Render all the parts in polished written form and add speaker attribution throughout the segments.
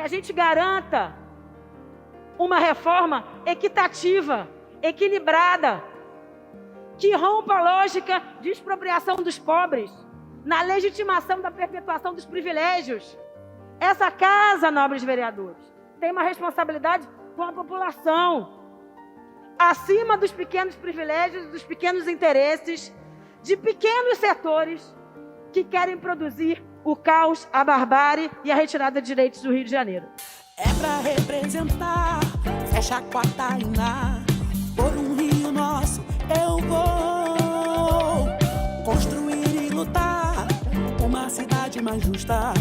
Speaker 1: a gente garanta uma reforma equitativa, equilibrada, que rompa a lógica de expropriação dos pobres, na legitimação da perpetuação dos privilégios. Essa casa, nobres vereadores, tem uma responsabilidade com a população, acima dos pequenos privilégios, dos pequenos interesses, de pequenos setores que querem produzir o caos, a barbárie e a retirada de direitos do Rio de Janeiro.
Speaker 2: É pra representar, fecha com a Tainá, por um Rio nosso eu vou construir e lutar, uma cidade mais justa,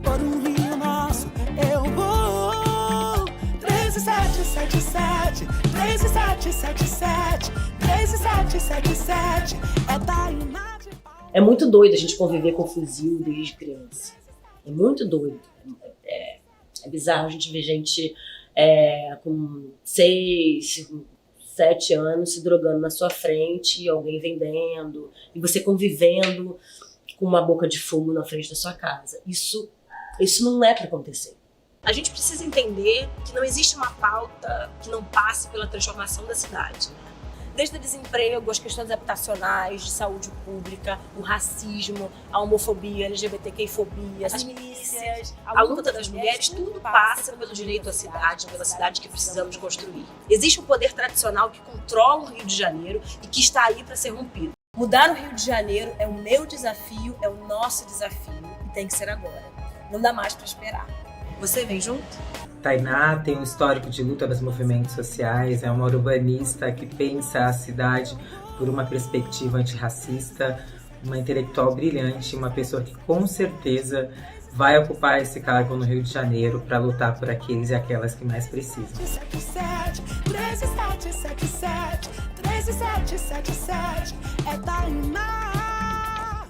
Speaker 2: por um Rio nosso eu vou. 13777, 13777, 13777, é Tainá de Paula.
Speaker 3: É muito doido a gente conviver com fuzil desde criança. É muito doido. É bizarro a gente ver gente com 6, 7 anos se drogando na sua frente, alguém vendendo, e você convivendo com uma boca de fumo na frente da sua casa. Isso não é para acontecer. A gente precisa entender que não existe uma pauta que não passe pela transformação da cidade. Desde o desemprego, as questões habitacionais, de saúde pública, o racismo, a homofobia, a LGBTQI-fobia, as milícias, a luta das mulheres, tudo passa pelo direito à cidade, pela cidade que precisamos construir. Existe um poder tradicional que controla o Rio de Janeiro e que está aí para ser rompido. Mudar o Rio de Janeiro é o meu desafio, é o nosso desafio e tem que ser agora. Não dá mais para esperar. Você vem junto?
Speaker 4: Tainá tem um histórico de luta nos movimentos sociais, é uma urbanista que pensa a cidade por uma perspectiva antirracista, uma intelectual brilhante, uma pessoa que com certeza vai ocupar esse cargo no Rio de Janeiro para lutar por aqueles e aquelas que mais precisam.
Speaker 2: 13777, 13777, é Tainá.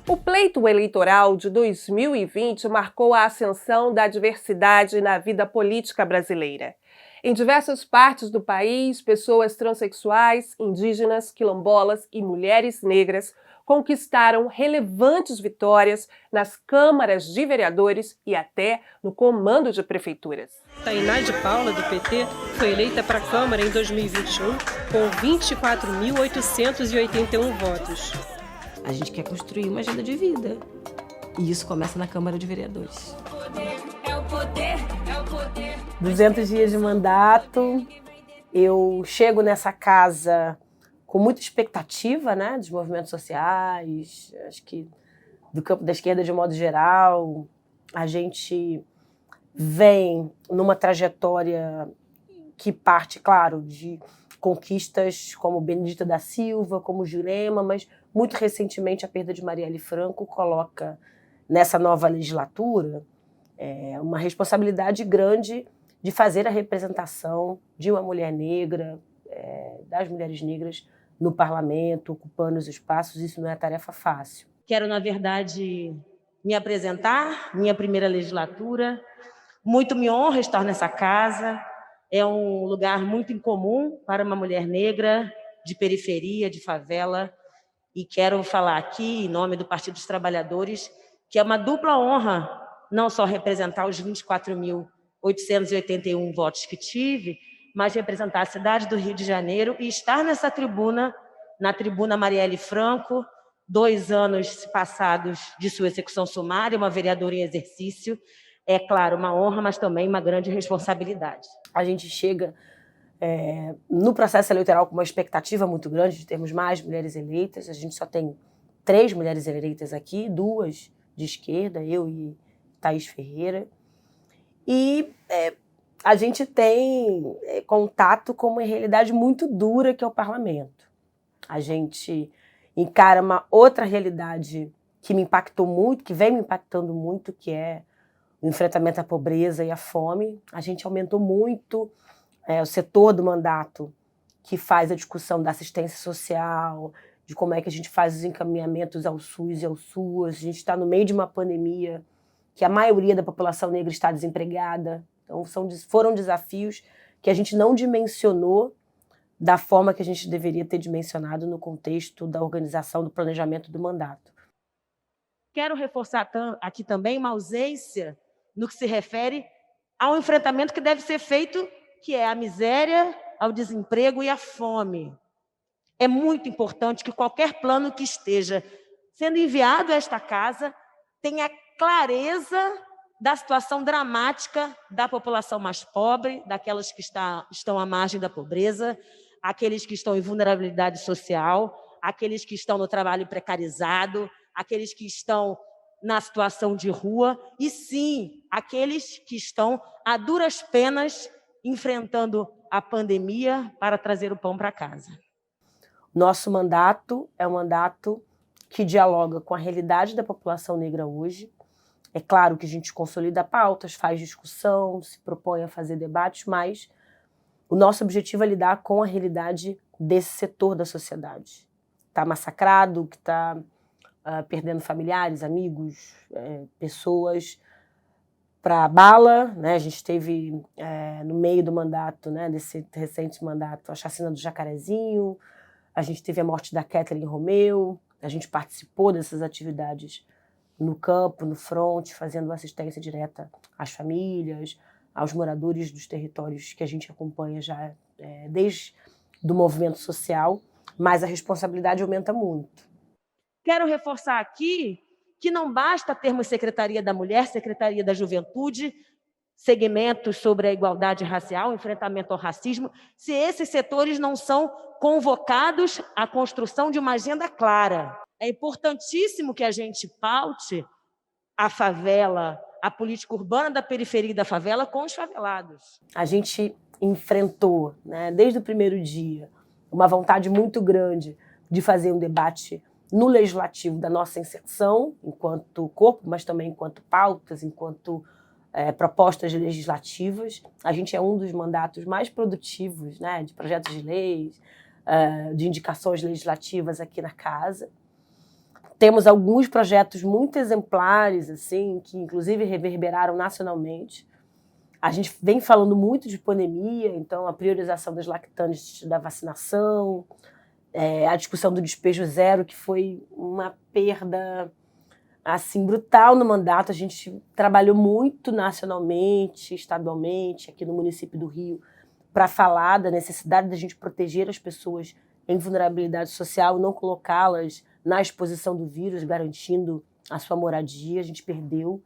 Speaker 5: O pleito eleitoral de 2020 marcou a ascensão da diversidade na vida política brasileira. Em diversas partes do país, pessoas transexuais, indígenas, quilombolas e mulheres negras conquistaram relevantes vitórias nas câmaras de vereadores e até no comando de prefeituras.
Speaker 6: Tainá de Paula, do PT, foi eleita para a Câmara em 2021 com 24.881 votos.
Speaker 7: A gente quer construir uma agenda de vida. E isso começa na Câmara de Vereadores.
Speaker 2: É o poder, é o poder.
Speaker 5: 200 dias de mandato, eu chego nessa casa com muita expectativa, né, dos movimentos sociais, acho que do campo da esquerda de modo geral. A gente vem numa trajetória que parte, claro, de conquistas como Benedita da Silva, como Jurema, mas muito recentemente a perda de Marielle Franco coloca nessa nova legislatura uma responsabilidade grande de fazer a representação de uma mulher negra, das mulheres negras no parlamento, ocupando os espaços. Isso não é tarefa fácil.
Speaker 1: Quero, na verdade, me apresentar, minha primeira legislatura. Muito me honra estar nessa casa. É um lugar muito incomum para uma mulher negra, de periferia, de favela. E quero falar aqui, em nome do Partido dos Trabalhadores, que é uma dupla honra não só representar os 24.881 votos que tive, mas representar a cidade do Rio de Janeiro e estar nessa tribuna, na tribuna Marielle Franco, 2 anos passados de sua execução sumária, uma vereadora em exercício. É, claro, uma honra, mas também uma grande responsabilidade.
Speaker 5: A gente chega no processo eleitoral com uma expectativa muito grande de termos mais mulheres eleitas. A gente só tem 3 mulheres eleitas aqui, 2 de esquerda, eu e Thaís Ferreira. E a gente tem contato com uma realidade muito dura que é o parlamento. A gente encara uma outra realidade que me impactou muito, que vem me impactando muito, que é o enfrentamento à pobreza e à fome. A gente aumentou muito o setor do mandato que faz a discussão da assistência social, de como é que a gente faz os encaminhamentos ao SUS e ao SUAS. A gente está no meio de uma pandemia que a maioria da população negra está desempregada. Então, foram desafios que a gente não dimensionou da forma que a gente deveria ter dimensionado no contexto da organização, do planejamento do mandato.
Speaker 1: Quero reforçar aqui também uma ausência no que se refere há um enfrentamento que deve ser feito, que é a miséria, ao desemprego e à fome. É muito importante que qualquer plano que esteja sendo enviado a esta casa tenha clareza da situação dramática da população mais pobre, daquelas que estão à margem da pobreza, aqueles que estão em vulnerabilidade social, aqueles que estão no trabalho precarizado, aqueles que estão na situação de rua e, sim, aqueles que estão a duras penas enfrentando a pandemia para trazer o pão para casa.
Speaker 5: Nosso mandato é um mandato que dialoga com a realidade da população negra hoje. É claro que a gente consolida pautas, faz discussão, se propõe a fazer debates, mas o nosso objetivo é lidar com a realidade desse setor da sociedade. Está massacrado, que está perdendo familiares, amigos, pessoas para a bala, né? A gente teve no meio do mandato, né, desse recente mandato, a chacina do Jacarezinho, a gente teve a morte da Kathleen Romeu, a gente participou dessas atividades no campo, no fronte, fazendo assistência direta às famílias, aos moradores dos territórios que a gente acompanha já desde do movimento social, mas a responsabilidade aumenta muito.
Speaker 1: Quero reforçar aqui que não basta termos Secretaria da Mulher, Secretaria da Juventude, segmentos sobre a igualdade racial, enfrentamento ao racismo, se esses setores não são convocados à construção de uma agenda clara. É importantíssimo que a gente paute a favela, a política urbana da periferia e da favela com os favelados.
Speaker 5: A gente enfrentou, né, desde o primeiro dia, uma vontade muito grande de fazer um debate no legislativo da nossa inserção, enquanto corpo, mas também enquanto pautas, enquanto propostas legislativas. A gente é um dos mandatos mais produtivos, né, de projetos de leis, de indicações legislativas aqui na casa. Temos alguns projetos muito exemplares, assim, que inclusive reverberaram nacionalmente. A gente vem falando muito de pandemia, então a priorização das lactantes da vacinação, a discussão do despejo zero, que foi uma perda assim, brutal no mandato. A gente trabalhou muito nacionalmente, estadualmente, aqui no município do Rio, para falar da necessidade da gente proteger as pessoas em vulnerabilidade social e não colocá-las na exposição do vírus, garantindo a sua moradia. A gente perdeu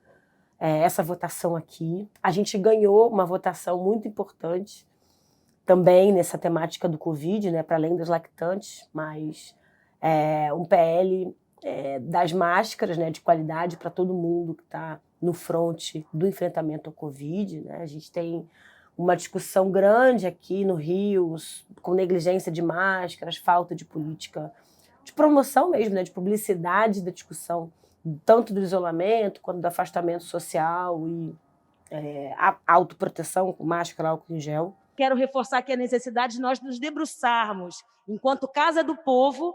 Speaker 5: essa votação aqui. A gente ganhou uma votação muito importante também nessa temática do Covid, né, para além das lactantes, mas um PL das máscaras, né, de qualidade para todo mundo que está no fronte do enfrentamento ao Covid, né? A gente tem uma discussão grande aqui no Rio, com negligência de máscaras, falta de política de promoção mesmo, né, de publicidade da discussão, tanto do isolamento quanto do afastamento social e a autoproteção com máscara, álcool em gel.
Speaker 1: Quero reforçar aqui a necessidade de nós nos debruçarmos, enquanto Casa do Povo,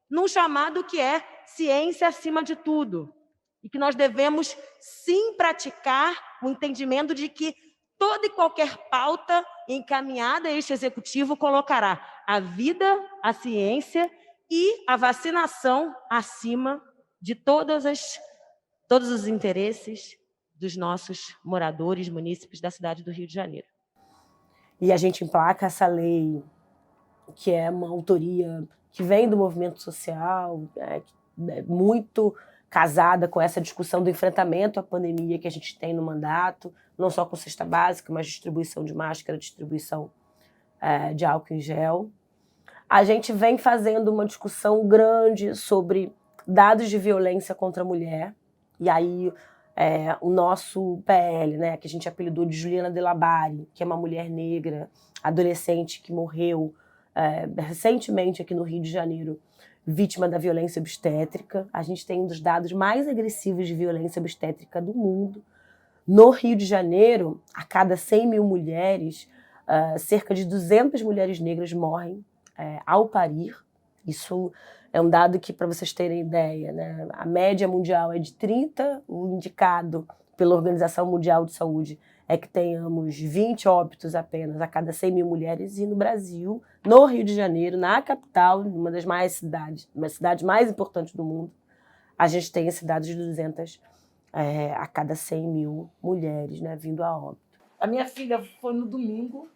Speaker 1: num chamado que é ciência acima de tudo. E que nós devemos, sim, praticar o entendimento de que toda e qualquer pauta encaminhada a este executivo colocará a vida, a ciência e a vacinação acima de todos os interesses dos nossos moradores, munícipes da cidade do Rio de Janeiro.
Speaker 5: E a gente emplaca essa lei, que é uma autoria que vem do movimento social, muito casada com essa discussão do enfrentamento à pandemia que a gente tem no mandato, não só com cesta básica, mas distribuição de máscara, distribuição de álcool em gel. A gente vem fazendo uma discussão grande sobre dados de violência contra a mulher, e aí o nosso PL, né, que a gente apelidou de Juliana Delabare, que é uma mulher negra, adolescente, que morreu recentemente aqui no Rio de Janeiro, vítima da violência obstétrica. A gente tem um dos dados mais agressivos de violência obstétrica do mundo. No Rio de Janeiro, a cada 100 mil mulheres, cerca de 200 mulheres negras morrem ao parir. Isso é um dado que, para vocês terem ideia, né, a média mundial é de 30, o indicado pela Organização Mundial de Saúde é que tenhamos 20 óbitos apenas a cada 100 mil mulheres, e no Brasil, no Rio de Janeiro, na capital, uma das cidades mais importantes do mundo, a gente tem esse dado de 200 a cada 100 mil mulheres, né, vindo a óbito.
Speaker 8: A minha filha foi no domingo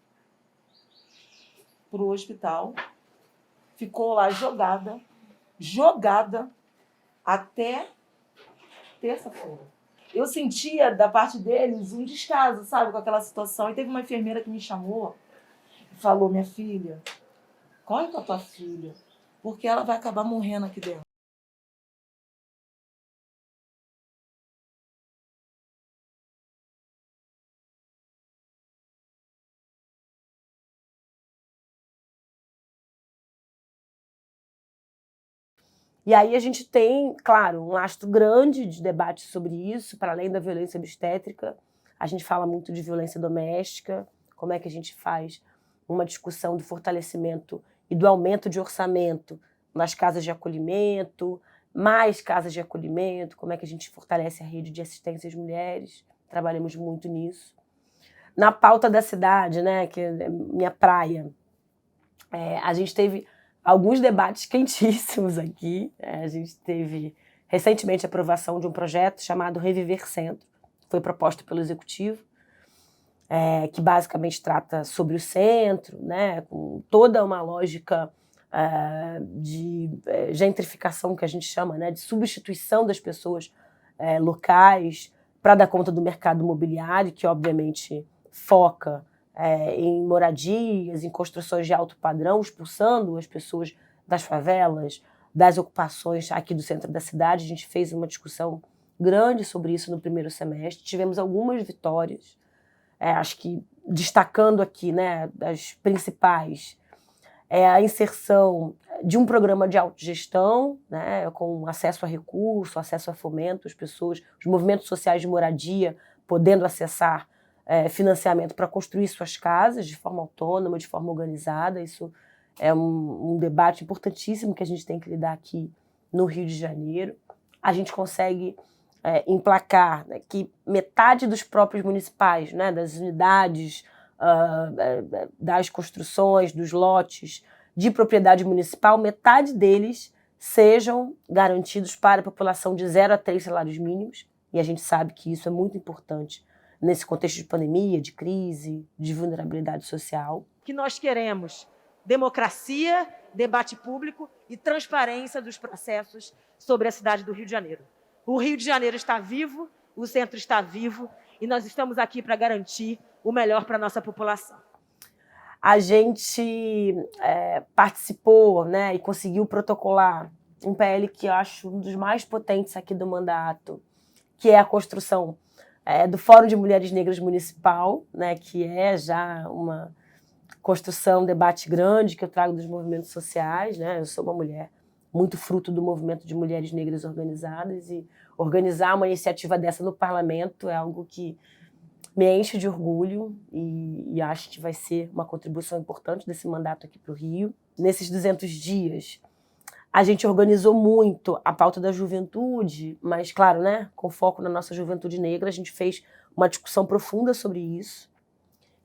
Speaker 8: pro hospital, ficou lá jogada até terça-feira. Eu sentia da parte deles um descaso, sabe, com aquela situação. E teve uma enfermeira que me chamou e falou: minha filha, corre com a tua filha, porque ela vai acabar morrendo aqui dentro.
Speaker 5: E aí a gente tem, claro, um lastro grande de debate sobre isso, para além da violência obstétrica. A gente fala muito de violência doméstica, como é que a gente faz uma discussão do fortalecimento e do aumento de orçamento nas casas de acolhimento, mais casas de acolhimento, como é que a gente fortalece a rede de assistência às mulheres. Trabalhamos muito nisso. Na pauta da cidade, né, que é minha praia, a gente teve alguns debates quentíssimos aqui. A gente teve recentemente a aprovação de um projeto chamado Reviver Centro, que foi proposto pelo Executivo, que basicamente trata sobre o centro, né, com toda uma lógica de gentrificação, que a gente chama, né, de substituição das pessoas locais para dar conta do mercado imobiliário, que obviamente foca em moradias, em construções de alto padrão, expulsando as pessoas das favelas, das ocupações aqui do centro da cidade. A gente fez uma discussão grande sobre isso no primeiro semestre. Tivemos algumas vitórias, acho que destacando aqui, né, das principais, a inserção de um programa de autogestão, né, com acesso a recurso, acesso a fomento, as pessoas, os movimentos sociais de moradia podendo acessar financiamento para construir suas casas de forma autônoma, de forma organizada. Isso é um debate importantíssimo que a gente tem que lidar aqui no Rio de Janeiro. A gente consegue emplacar, né, que metade dos próprios municipais, né, das unidades, das construções, dos lotes de propriedade municipal, metade deles sejam garantidos para a população de 0 a 3 salários mínimos. E a gente sabe que isso é muito importante nesse contexto de pandemia, de crise, de vulnerabilidade social.
Speaker 1: Que nós queremos democracia, debate público e transparência dos processos sobre a cidade do Rio de Janeiro. O Rio de Janeiro está vivo, o centro está vivo e nós estamos aqui para garantir o melhor para a nossa população.
Speaker 5: A gente participou, né, e conseguiu protocolar um PL que eu acho um dos mais potentes aqui do mandato, que é a construção do Fórum de Mulheres Negras Municipal, né, que é já uma construção, um debate grande que eu trago dos movimentos sociais, né? Eu sou uma mulher muito fruto do movimento de mulheres negras organizadas, e organizar uma iniciativa dessa no parlamento é algo que me enche de orgulho e acho que vai ser uma contribuição importante desse mandato aqui para o Rio. Nesses 200 dias, a gente organizou muito a pauta da juventude, mas, claro, né, com foco na nossa juventude negra. A gente fez uma discussão profunda sobre isso.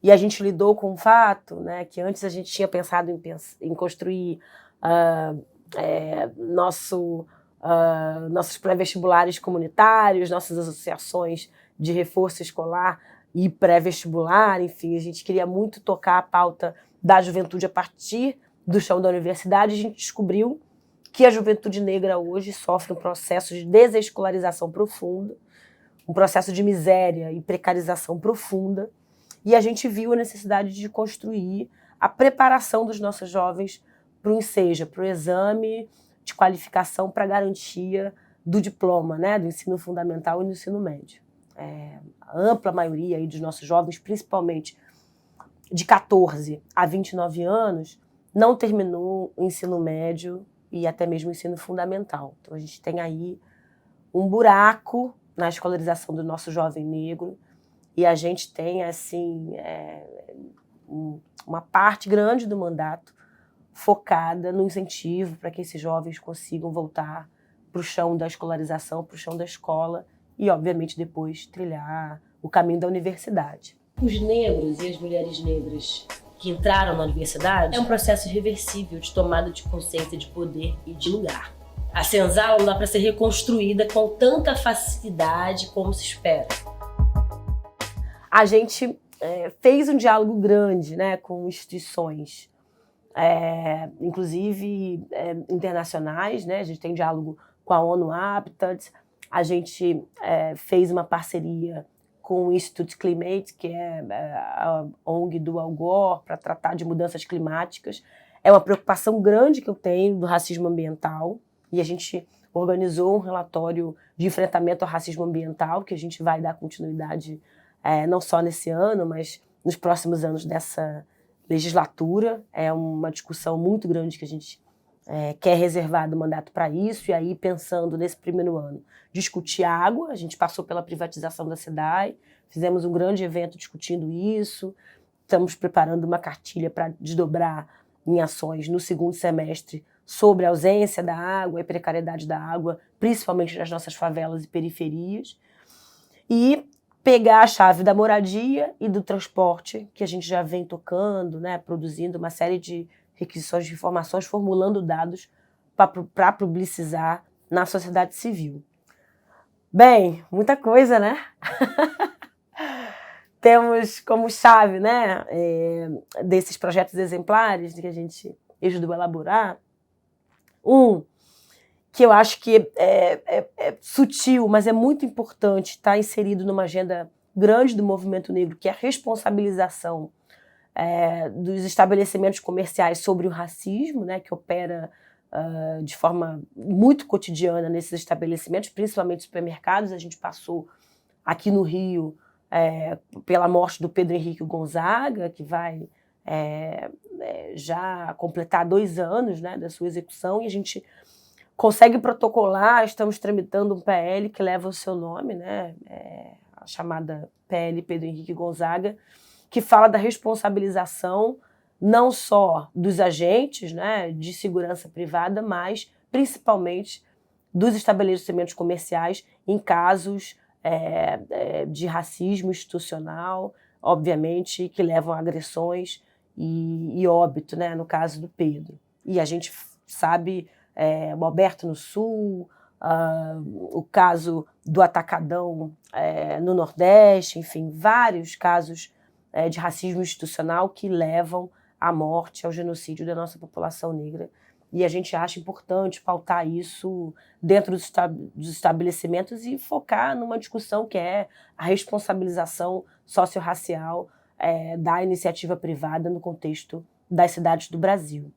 Speaker 5: E a gente lidou com o fato, né, que antes a gente tinha pensado em construir nossos pré-vestibulares comunitários, nossas associações de reforço escolar e pré-vestibular. Enfim, a gente queria muito tocar a pauta da juventude a partir do chão da universidade. A gente descobriu que a juventude negra hoje sofre um processo de desescolarização profunda, um processo de miséria e precarização profunda, e a gente viu a necessidade de construir a preparação dos nossos jovens para o ENSEJA, para o exame de qualificação para garantia do diploma, né, do ensino fundamental e do ensino médio. A ampla maioria aí dos nossos jovens, principalmente de 14 a 29 anos, não terminou o ensino médio e até mesmo o ensino fundamental. Então a gente tem aí um buraco na escolarização do nosso jovem negro, e a gente tem assim uma parte grande do mandato focada no incentivo para que esses jovens consigam voltar para o chão da escolarização, para o chão da escola e, obviamente, depois trilhar o caminho da universidade.
Speaker 3: Os negros e as mulheres negras que entraram na universidade é um processo irreversível de tomada de consciência, de poder e de lugar. A senzala não dá para ser reconstruída com tanta facilidade como se espera.
Speaker 5: A gente fez um diálogo grande, né, com instituições, inclusive internacionais, né? A gente tem diálogo com a ONU Habitat, a gente fez uma parceria com o Institute Climate, que é a ONG do Al Gore, para tratar de mudanças climáticas. É uma preocupação grande que eu tenho do racismo ambiental, e a gente organizou um relatório de enfrentamento ao racismo ambiental, que a gente vai dar continuidade não só nesse ano, mas nos próximos anos dessa legislatura. É uma discussão muito grande que a gente quer reservar do mandato para isso, e aí pensando nesse primeiro ano, discutir água. A gente passou pela privatização da SEDAI, fizemos um grande evento discutindo isso, estamos preparando uma cartilha para desdobrar em ações no segundo semestre sobre a ausência da água e precariedade da água, principalmente nas nossas favelas e periferias, e pegar a chave da moradia e do transporte, que a gente já vem tocando, né, produzindo uma série de requisições de informações, formulando dados para publicizar na sociedade civil. Bem, muita coisa, né? Temos como chave, né, desses projetos exemplares que a gente ajudou a elaborar, que eu acho que é sutil, mas é muito importante estar inserido numa agenda grande do movimento negro, que é a responsabilização dos estabelecimentos comerciais sobre o racismo, né, que opera de forma muito cotidiana nesses estabelecimentos, principalmente supermercados. A gente passou aqui no Rio pela morte do Pedro Henrique Gonzaga, que vai já completar 2 anos, né, da sua execução, e a gente consegue protocolar. Estamos tramitando um PL que leva o seu nome, né, a chamada PL Pedro Henrique Gonzaga, que fala da responsabilização não só dos agentes, né, de segurança privada, mas principalmente dos estabelecimentos comerciais em casos de racismo institucional, obviamente, que levam a agressões e óbito, né, no caso do Pedro. E a gente sabe o Alberto no Sul, o caso do Atacadão no Nordeste, enfim, vários casos de racismo institucional que levam à morte, ao genocídio da nossa população negra. E a gente acha importante pautar isso dentro dos estabelecimentos e focar numa discussão que é a responsabilização socio-racial da iniciativa privada no contexto das cidades do Brasil.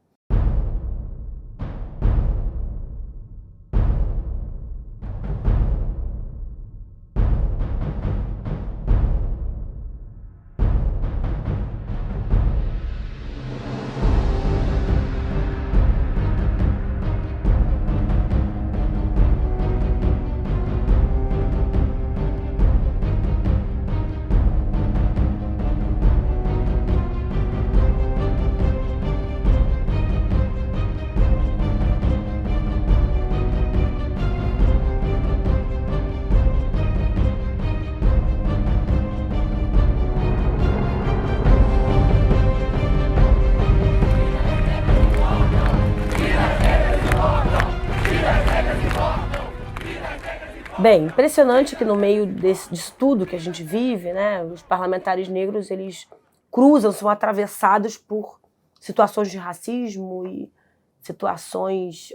Speaker 5: Bem, impressionante que no meio disso tudo que a gente vive, né, os parlamentares negros, eles cruzam, são atravessados por situações de racismo e situações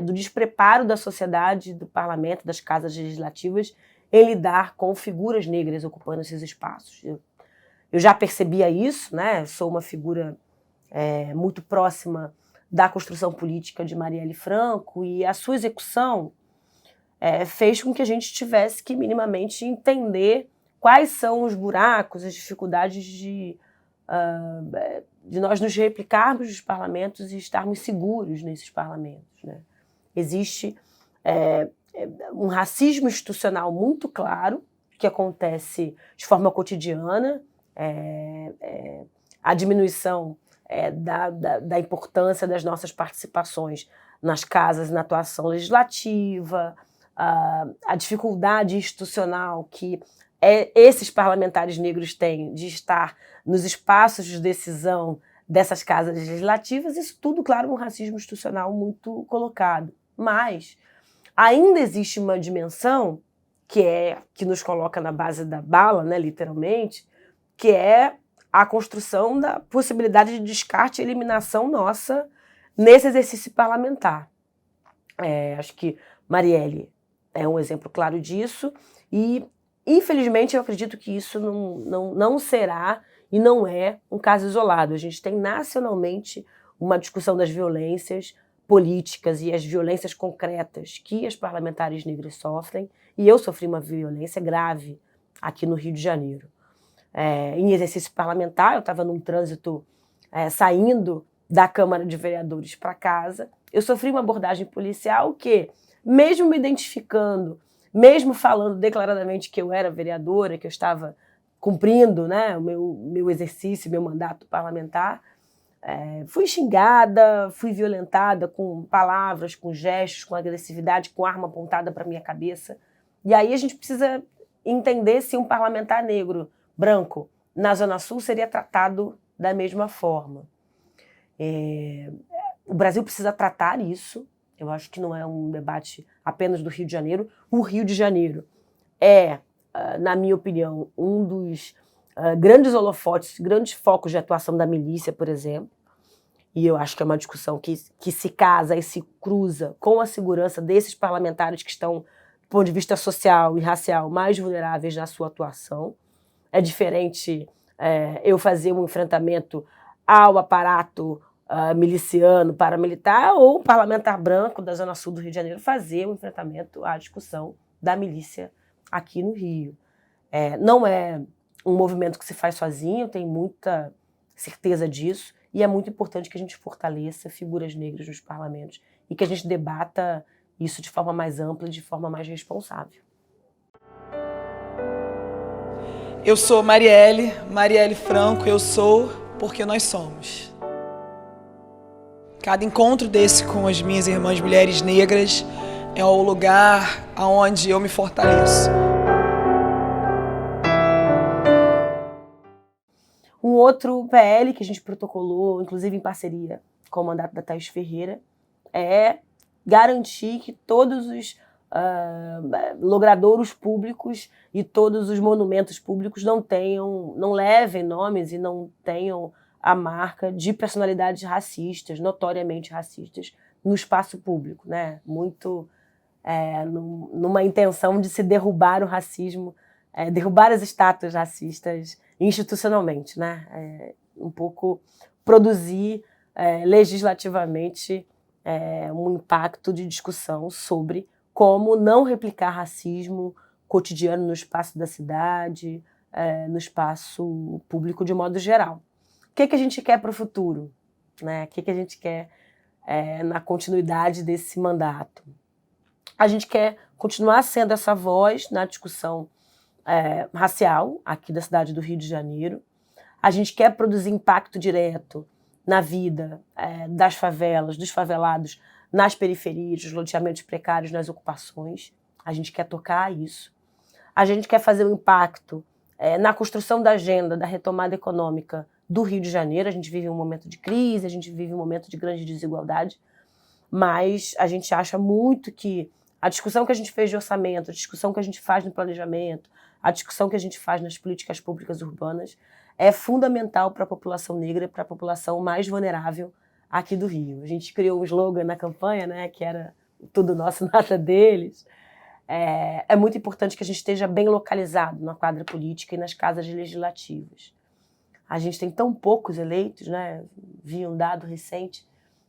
Speaker 5: do despreparo da sociedade, do parlamento, das casas legislativas, em lidar com figuras negras ocupando esses espaços. Eu já percebia isso, né, sou uma figura muito próxima da construção política de Marielle Franco, e a sua execução fez com que a gente tivesse que minimamente entender quais são os buracos, as dificuldades de nós nos replicarmos nos parlamentos e estarmos seguros nesses parlamentos, né? Existe um racismo institucional muito claro, que acontece de forma cotidiana, a diminuição da importância das nossas participações nas casas, na atuação legislativa, a dificuldade institucional que esses parlamentares negros têm de estar nos espaços de decisão dessas casas legislativas. Isso tudo, claro, um racismo institucional muito colocado. Mas ainda existe uma dimensão que nos coloca na base da bala, né, literalmente, que é a construção da possibilidade de descarte e eliminação nossa nesse exercício parlamentar. Acho que Marielle é um exemplo claro disso e, infelizmente, eu acredito que isso não será e não é um caso isolado. A gente tem nacionalmente uma discussão das violências políticas e as violências concretas que as parlamentares negras sofrem, e eu sofri uma violência grave aqui no Rio de Janeiro. Em exercício parlamentar, eu estava num trânsito saindo da Câmara de Vereadores para casa, eu sofri uma abordagem policial que, mesmo me identificando, mesmo falando declaradamente que eu era vereadora, que eu estava cumprindo, né, o meu exercício, meu mandato parlamentar, fui xingada, fui violentada com palavras, com gestos, com agressividade, com arma apontada para minha cabeça. E aí a gente precisa entender se um parlamentar negro, branco, na Zona Sul seria tratado da mesma forma. O Brasil precisa tratar isso. Eu acho que não é um debate apenas do Rio de Janeiro. O Rio de Janeiro é, na minha opinião, um dos grandes holofotes, grandes focos de atuação da milícia, por exemplo. E eu acho que é uma discussão que se casa e se cruza com a segurança desses parlamentares que estão, do ponto de vista social e racial, mais vulneráveis na sua atuação. É diferente eu fazer um enfrentamento ao aparato miliciano, paramilitar, ou um parlamentar branco da Zona Sul do Rio de Janeiro fazer um enfrentamento à discussão da milícia aqui no Rio. Não é um movimento que se faz sozinho, eu tenho muita certeza disso, e é muito importante que a gente fortaleça figuras negras nos parlamentos e que a gente debata isso de forma mais ampla e de forma mais responsável.
Speaker 8: Eu sou Marielle Franco, eu sou porque nós somos. Cada encontro desse com as minhas irmãs mulheres negras é o lugar onde eu me fortaleço.
Speaker 5: Um outro PL que a gente protocolou, inclusive em parceria com o mandato da Thaís Ferreira, é garantir que todos os logradouros públicos e todos os monumentos públicos não levem nomes e não tenham a marca de personalidades racistas, notoriamente racistas, no espaço público, né? Muito numa intenção de se derrubar o racismo, derrubar as estátuas racistas institucionalmente, né? Um pouco produzir legislativamente um impacto de discussão sobre como não replicar racismo cotidiano no espaço da cidade, no espaço público de modo geral. O que a gente quer para o futuro? Né? O que a gente quer na continuidade desse mandato? A gente quer continuar sendo essa voz na discussão racial aqui da cidade do Rio de Janeiro. A gente quer produzir impacto direto na vida das favelas, dos favelados, nas periferias, nos loteamentos precários, nas ocupações. A gente quer tocar isso. A gente quer fazer um impacto na construção da agenda da retomada econômica do Rio de Janeiro. A gente vive um momento de crise, a gente vive um momento de grande desigualdade, mas a gente acha muito que a discussão que a gente fez de orçamento, a discussão que a gente faz no planejamento, a discussão que a gente faz nas políticas públicas urbanas é fundamental para a população negra e para a população mais vulnerável aqui do Rio. A gente criou um slogan na campanha, né, que era tudo nosso, nada deles. É muito importante que a gente esteja bem localizado na quadra política e nas casas legislativas. A gente tem tão poucos eleitos, né? Vi um dado recente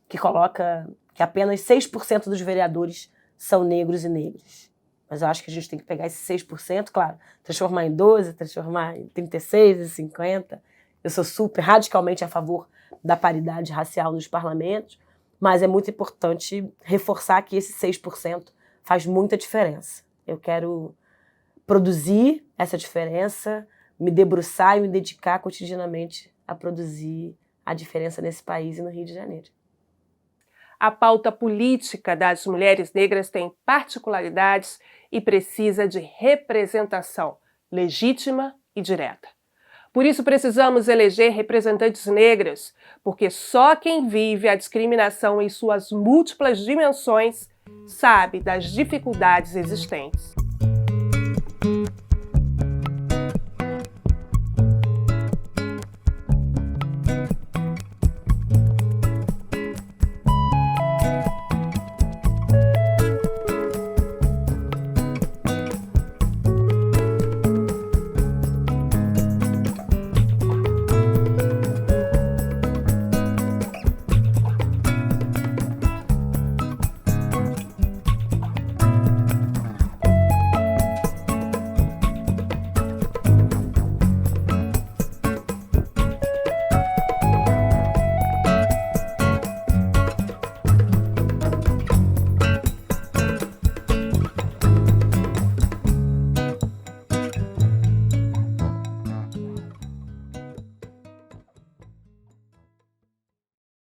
Speaker 5: que coloca que apenas 6% dos vereadores são negros e negras. Mas eu acho que a gente tem que pegar esses 6%, claro, transformar em 12%, transformar em 36% e 50%. Eu sou radicalmente a favor da paridade racial nos parlamentos, mas é muito importante reforçar que esse 6% faz muita diferença. Eu quero produzir essa diferença, me debruçar e me dedicar cotidianamente a produzir a diferença nesse país e no Rio de Janeiro.
Speaker 9: A pauta política das mulheres negras tem particularidades e precisa de representação legítima e direta. Por isso precisamos eleger representantes negras, porque só quem vive a discriminação em suas múltiplas dimensões sabe das dificuldades existentes.